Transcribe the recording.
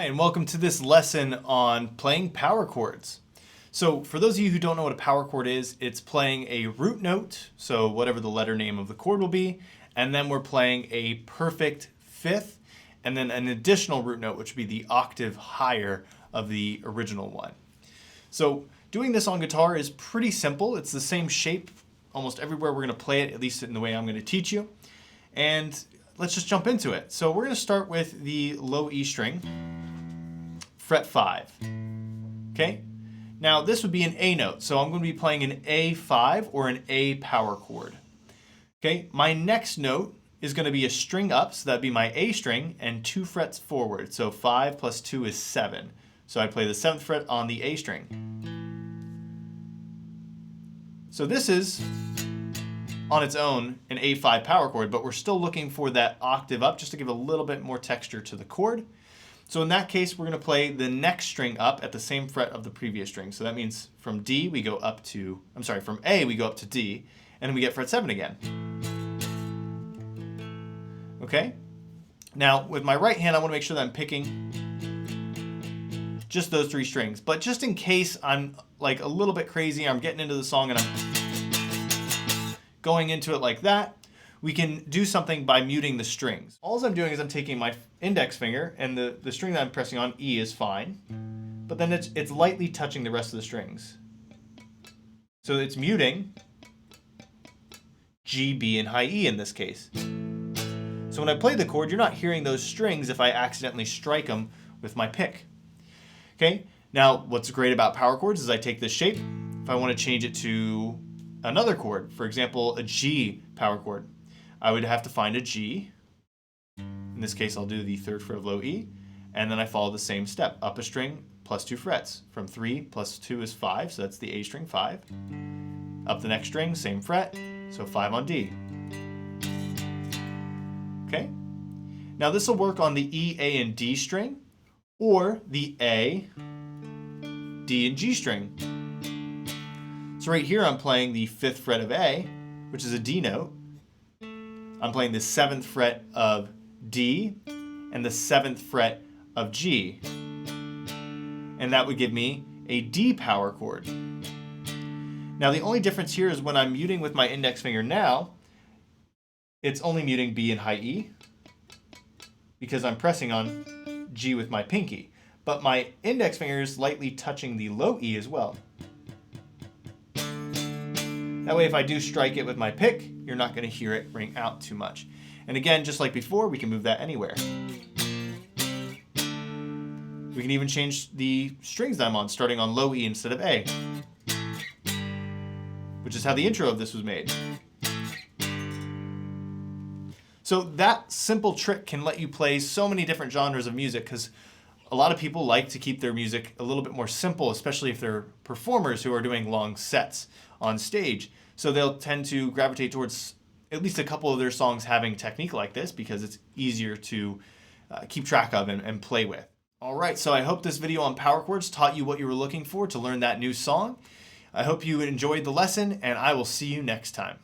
and welcome to this lesson on playing power chords. So for those of you who don't know what a power chord is, it's playing a root note, so whatever the letter name of the chord will be, and then we're playing a perfect fifth, and then an additional root note, which would be the octave higher of the original one. So doing this on guitar is pretty simple. It's the same shape almost everywhere we're going to play it, at least in the way I'm going to teach you. And let's just jump into it. So we're going to start with the low E string, fret 5. Okay? Now this would be an A note, so I'm going to be playing an A5 or an A power chord. Okay? My next note is going to be a string up, so that'd be my A string, and 2 frets forward. So 5 plus 2 is 7. So I play the 7th fret on the A string. So this is, on its own, an A5 power chord, but we're still looking for that octave up just to give a little bit more texture to the chord. So in that case, we're going to play the next string up at the same fret of the previous string. So that means from D we go up to, from A we go up to D, and we get fret 7 again. Okay? Now with my right hand, I want to make sure that I'm picking just those 3 strings. But just in case I'm like a little bit crazy, I'm getting into the song and I'm going into it like that, we can do something by muting the strings. All I'm doing is I'm taking my index finger, and the string that I'm pressing on, E, is fine, but then it's lightly touching the rest of the strings. So it's muting G, B, and high E in this case. So when I play the chord, you're not hearing those strings if I accidentally strike them with my pick. Okay, now what's great about power chords is I take this shape. If I want to change it to another chord, for example, a G power chord, I would have to find a G. In this case, I'll do the 3rd fret of low E, and then I follow the same step. Up a string plus 2 frets. From 3 plus 2 is 5, so that's the A string, 5. Up the next string, same fret, so 5 on D. Okay? Now this will work on the E, A, and D string, or the A, D, and G string. So right here I'm playing the 5th fret of A, which is a D note. I'm playing the 7th fret of D and the 7th fret of G. And that would give me a D power chord. Now the only difference here is when I'm muting with my index finger now, it's only muting B and high E because I'm pressing on G with my pinky. But my index finger is lightly touching the low E as well. That way if I do strike it with my pick, you're not going to hear it ring out too much. And again, just like before, we can move that anywhere. We can even change the strings that I'm on, starting on low E instead of A, which is how the intro of this was made. So that simple trick can let you play so many different genres of music, because a lot of people like to keep their music a little bit more simple, especially if they're performers who are doing long sets on stage. So they'll tend to gravitate towards at least a couple of their songs having technique like this because it's easier to keep track of and play with. All right, so I hope this video on power chords taught you what you were looking for to learn that new song. I hope you enjoyed the lesson, and I will see you next time.